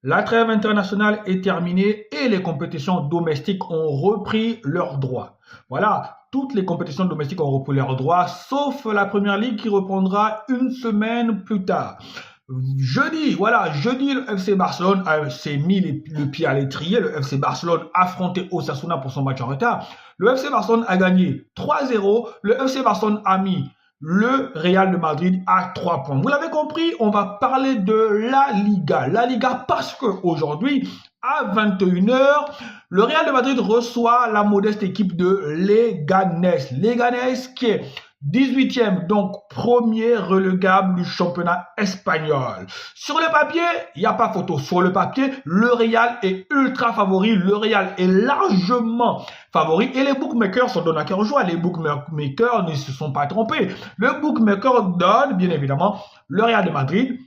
La trêve internationale est terminée et les compétitions domestiques ont repris leurs droits. Voilà, toutes les compétitions domestiques ont repris leurs droits, sauf la première ligue qui reprendra une semaine plus tard. Jeudi, le FC Barcelone s'est mis le pied à l'étrier. Le FC Barcelone affrontait Osasuna pour son match en retard. Le FC Barcelone a gagné 3-0. Le FC Barcelone a mis le Real de Madrid à 3 points. Vous l'avez compris, on va parler de la Liga. La Liga parce qu'aujourd'hui, à 21h, le Real de Madrid reçoit la modeste équipe de Leganés. Leganés qui est 18e, donc premier relégable du championnat espagnol. Sur le papier, il n'y a pas photo. Sur le papier, le Real est ultra favori. Le Real est largement favori. Et les bookmakers sont donnés à cœur joie. Les bookmakers ne se sont pas trompés. Le bookmaker donne, bien évidemment, le Real de Madrid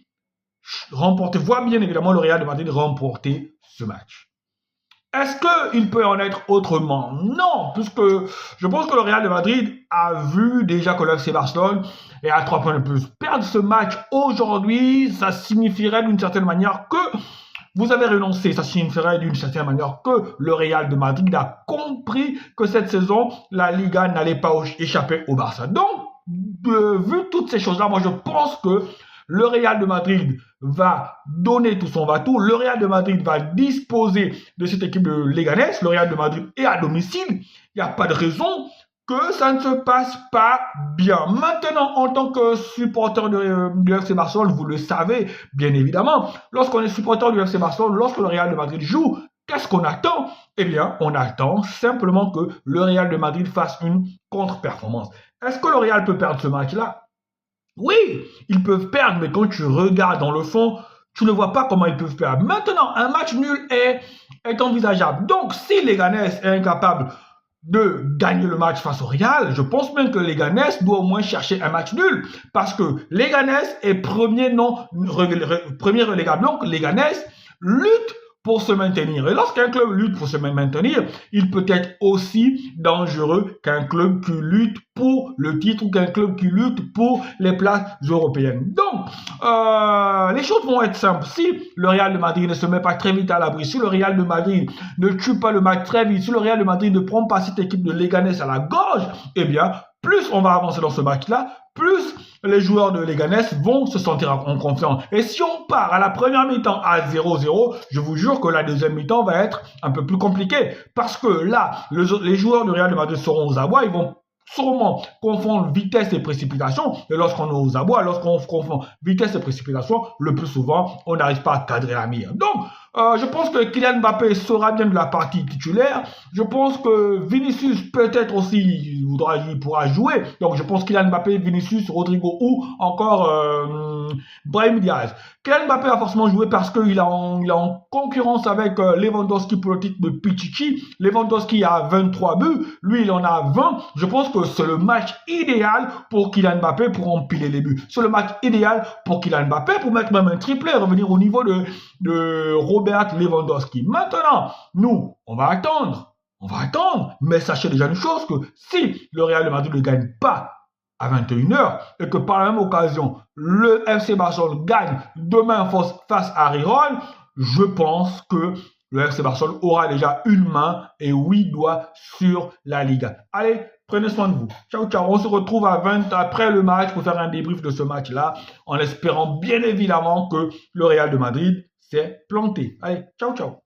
voit bien évidemment le Real de Madrid remporter ce match. Est-ce qu'il peut en être autrement? Non, puisque je pense que le Real de Madrid a vu déjà que le FC Barcelone est à 3 points de plus. Perdre ce match aujourd'hui, ça signifierait d'une certaine manière que vous avez renoncé. Ça signifierait d'une certaine manière que le Real de Madrid a compris que cette saison, la Liga n'allait pas échapper au Barça. Donc, vu toutes ces choses-là, moi je pense que le Real de Madrid va donner tout son va-tout. Le Real de Madrid va disposer de cette équipe de Leganés. Le Real de Madrid est à domicile. Il n'y a pas de raison que ça ne se passe pas bien. Maintenant, en tant que supporter du FC Barcelone, vous le savez, bien évidemment, lorsqu'on est supporter du FC Barcelone, lorsque le Real de Madrid joue, qu'est-ce qu'on attend? Eh bien, on attend simplement que le Real de Madrid fasse une contre-performance. Est-ce que le Real peut perdre ce match-là? Oui, ils peuvent perdre, mais quand tu regardes dans le fond, tu ne vois pas comment ils peuvent perdre. Maintenant, un match nul est envisageable. Donc, si Leganés est incapable de gagner le match face au Real, je pense même que Leganés doit au moins chercher un match nul. Parce que Leganés est premier relégable. Donc, Leganés lutte pour se maintenir. Et lorsqu'un club lutte pour se maintenir, il peut être aussi dangereux qu'un club qui lutte pour le titre ou qu'un club qui lutte pour les places européennes. Donc, les choses vont être simples. Si le Real de Madrid ne se met pas très vite à l'abri, si le Real de Madrid ne tue pas le match très vite, si le Real de Madrid ne prend pas cette équipe de Leganés à la gorge, eh bien, plus on va avancer dans ce match-là, plus les joueurs de Leganés vont se sentir en confiance. Et si on part à la première mi-temps à 0-0, je vous jure que la deuxième mi-temps va être un peu plus compliquée. Parce que là, les joueurs du Real de Madrid seront aux abois, ils vont sûrement confondre vitesse et précipitation. Et lorsqu'on est aux abois, lorsqu'on confond vitesse et précipitation, le plus souvent, on n'arrive pas à cadrer la mire. Donc, je pense que Kylian Mbappé sera bien de la partie titulaire. Je pense que Vinicius peut-être aussi il pourra jouer. Donc je pense Kylian Mbappé, Vinicius, Rodrigo ou encore Brahim Diaz. Kylian Mbappé a forcément joué parce qu'il est en concurrence avec Lewandowski pour le titre de Pichichi. Lewandowski a 23 buts, lui il en a 20. Je pense que c'est le match idéal pour Kylian Mbappé pour empiler les buts. C'est le match idéal pour Kylian Mbappé pour mettre même un triplé, revenir au niveau de Robert Lewandowski. Maintenant, nous, on va attendre, mais sachez déjà une chose, que si le Real de Madrid ne gagne pas à 21h et que par la même occasion, le FC Barcelone gagne demain face à Riron, je pense que le FC Barcelone aura déjà une main et 8 doigts sur la Liga. Allez, prenez soin de vous. Ciao, ciao. On se retrouve à 20 après le match pour faire un débrief de ce match-là, en espérant bien évidemment que le Real de Madrid s'est planté. Allez, ciao, ciao.